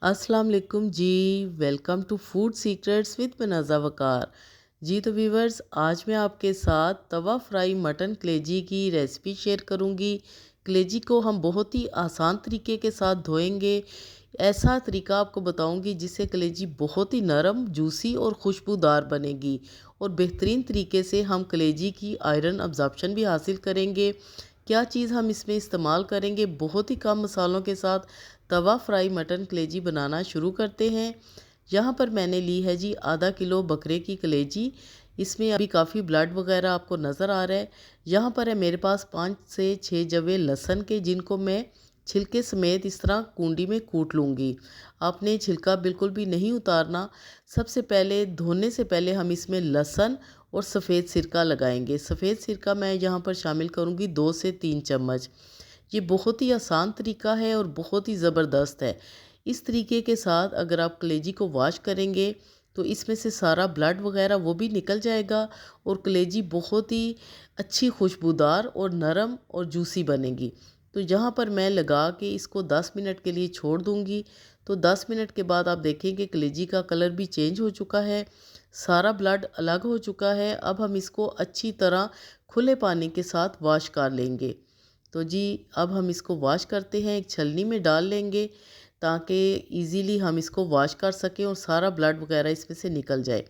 अस्सलाम वालेकुम जी। Welcome to food secrets with Manaza Waqar. जी तो व्यूवर्स, आज मैं आपके साथ तवा फ्राई मटन कलेजी की रेसिपी शेयर करूंगी। कलेजी को हम बहुत ही आसान तरीके के साथ धोएंगे। ऐसा तरीका आपको बताऊंगी जिससे कलेजी बहुत ही नरम, जूसी और खुशबूदार बनेगी। और बेहतरीन तरीके से हम कलेजी की आयरन अब्जॉर्प्शन भी हासिल करेंगे। क्या चीज़ हम इसमें इस्तेमाल करेंगे, बहुत ही कम मसालों के साथ तवा फ्राई मटन कलेजी बनाना शुरू करते हैं। यहाँ पर मैंने ली है जी आधा किलो बकरे की कलेजी। इसमें अभी काफ़ी ब्लड वगैरह आपको नज़र आ रहा है। यहाँ पर है मेरे पास 5 से 6 जवे लहसुन के, जिनको मैं छिलके समेत इस तरह कूंडी में कूट लूँगी। आपने छिलका बिल्कुल भी नहीं उतारना। सबसे पहले धोने से पहले हम इसमें लहसुन और सफ़ेद सिरका लगाएंगे। सफ़ेद सिरका मैं यहाँ पर शामिल करूँगी 2 से 3 चम्मच। ये बहुत ही आसान तरीका है और बहुत ही ज़बरदस्त है। इस तरीके के साथ अगर आप कलेजी को वॉश करेंगे तो इसमें से सारा ब्लड वगैरह वो भी निकल जाएगा और कलेजी बहुत ही अच्छी खुशबूदार और नरम और जूसी बनेगी। तो यहाँ पर मैं लगा के इसको 10 मिनट के लिए छोड़ दूँगी। तो 10 मिनट के बाद आप देखेंगे कलेजी का कलर भी चेंज हो चुका है, सारा ब्लड अलग हो चुका है। अब हम इसको अच्छी तरह खुले पानी के साथ वॉश कर लेंगे। तो जी अब हम इसको वॉश करते हैं, एक छलनी में डाल लेंगे ताकि इजीली हम इसको वॉश कर सकें और सारा ब्लड वगैरह इसमें से निकल जाए।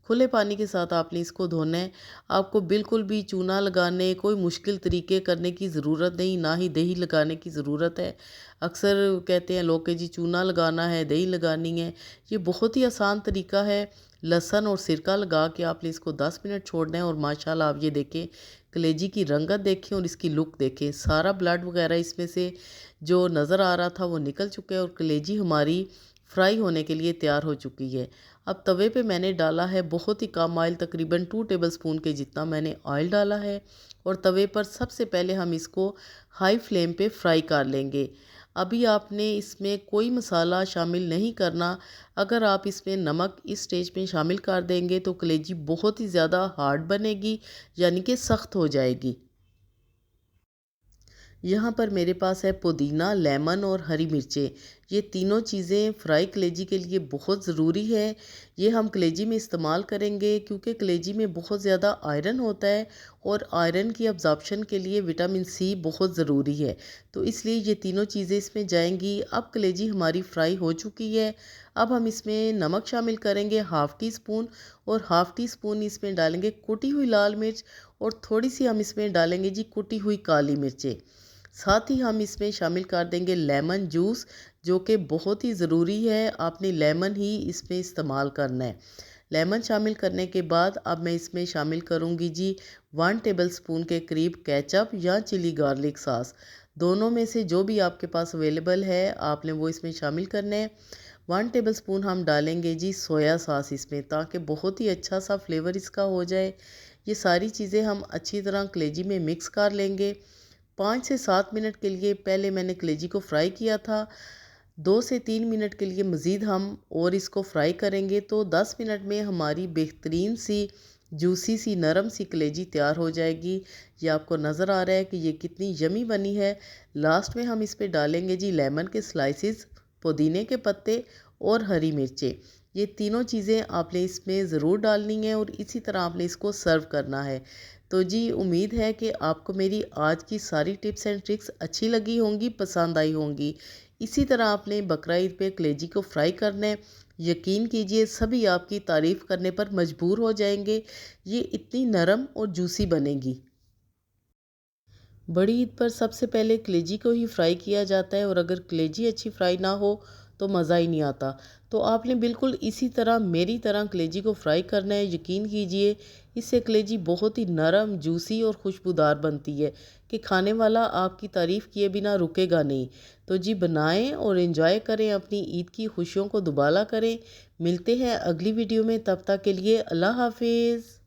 खुले पानी के साथ आपने इसको धोना है। आपको बिल्कुल भी चूना लगाने, कोई मुश्किल तरीके करने की ज़रूरत नहीं, ना ही दही लगाने की ज़रूरत है। अक्सर कहते हैं लोग कि जी चूना लगाना है, दही लगानी है। ये बहुत ही आसान तरीका है। लहसुन और सिरका लगा के आपने इसको 10 मिनट छोड़ना है और माशाल्लाह आप ये देखें कलेजी की रंगत देखें और इसकी लुक देखें। सारा ब्लड वगैरह इसमें से जो नज़र आ रहा था वो निकल चुका है और कलेजी हमारी फ्राई होने के लिए तैयार हो चुकी है। अब तवे पे मैंने डाला है बहुत ही कम ऑयल, तकरीबन 2 टेबलस्पून के जितना मैंने ऑयल डाला है। और तवे पर सबसे पहले हम इसको हाई फ्लेम पे फ्राई कर लेंगे। अभी आपने इसमें कोई मसाला शामिल नहीं करना। अगर आप इसमें नमक इस स्टेज पे शामिल कर देंगे तो कलेजी बहुत ही ज़्यादा हार्ड बनेगी, यानी कि सख्त हो जाएगी। यहाँ पर मेरे पास है पुदीना, लेमन और हरी मिर्चें। ये तीनों चीज़ें फ्राई कलेजी के लिए बहुत ज़रूरी है। ये हम कलेजी में इस्तेमाल करेंगे क्योंकि कलेजी में बहुत ज़्यादा आयरन होता है और आयरन की अब्जॉर्प्शन के लिए विटामिन सी बहुत ज़रूरी है। तो इसलिए ये तीनों चीज़ें इसमें जाएंगी। अब कलेजी हमारी फ्राई हो चुकी है। अब हम इसमें नमक शामिल करेंगे हाफ़ टी स्पून और हाफ़ टी स्पून इसमें डालेंगे कुटी हुई लाल मिर्च और थोड़ी सी हम इसमें डालेंगे जी कुटी हुई काली मिर्चें। साथ ही हम इसमें शामिल कर देंगे लेमन जूस, जो कि बहुत ही ज़रूरी है। आपने लेमन ही इसमें इस्तेमाल करना है। लेमन शामिल करने के बाद अब मैं इसमें शामिल करूँगी जी 1 टेबलस्पून के करीब केचप या चिली गार्लिक सॉस। दोनों में से जो भी आपके पास अवेलेबल है आपने वो इसमें शामिल करना है। 1 टेबलस्पून हम डालेंगे जी सोया सॉस इसमें, ताकि बहुत ही अच्छा सा फ्लेवर इसका हो जाए। ये सारी चीज़ें हम अच्छी तरह कलेजी में मिक्स कर लेंगे। 5 से 7 मिनट के लिए पहले मैंने कलेजी को फ्राई किया था। 2 से 3 मिनट के लिए मज़ीद हम और इसको फ्राई करेंगे तो 10 मिनट में हमारी बेहतरीन सी जूसी सी नरम सी कलेजी तैयार हो जाएगी। ये आपको नज़र आ रहा है कि ये कितनी यमी बनी है। लास्ट में हम इस पे डालेंगे जी लेमन के स्लाइसिस, पुदीने के पत्ते और हरी मिर्चें। ये तीनों चीज़ें आपने इसमें ज़रूर डालनी है और इसी तरह आपने इसको सर्व करना है। तो जी उम्मीद है कि आपको मेरी आज की सारी टिप्स एंड ट्रिक्स अच्छी लगी होंगी, पसंद आई होंगी। इसी तरह आपने बकरा ईद पे कलेजी को फ्राई करना है। यकीन कीजिए सभी आपकी तारीफ़ करने पर मजबूर हो जाएंगे। ये इतनी नरम और जूसी बनेगी। बड़ी ईद पर सबसे पहले कलेजी को ही फ्राई किया जाता है और अगर कलेजी अच्छी फ्राई ना हो तो मज़ा ही नहीं आता। तो आपने बिल्कुल इसी तरह मेरी तरह कलेजी को फ्राई करना है। यकीन कीजिए इससे कलेजी बहुत ही नरम, जूसी और खुशबूदार बनती है कि खाने वाला आपकी तारीफ़ किए बिना रुकेगा नहीं। तो जी बनाएं और एंजॉय करें, अपनी ईद की खुशियों को दुबाला करें। मिलते हैं अगली वीडियो में, तब तक के लिए अल्लाह हाफिज़।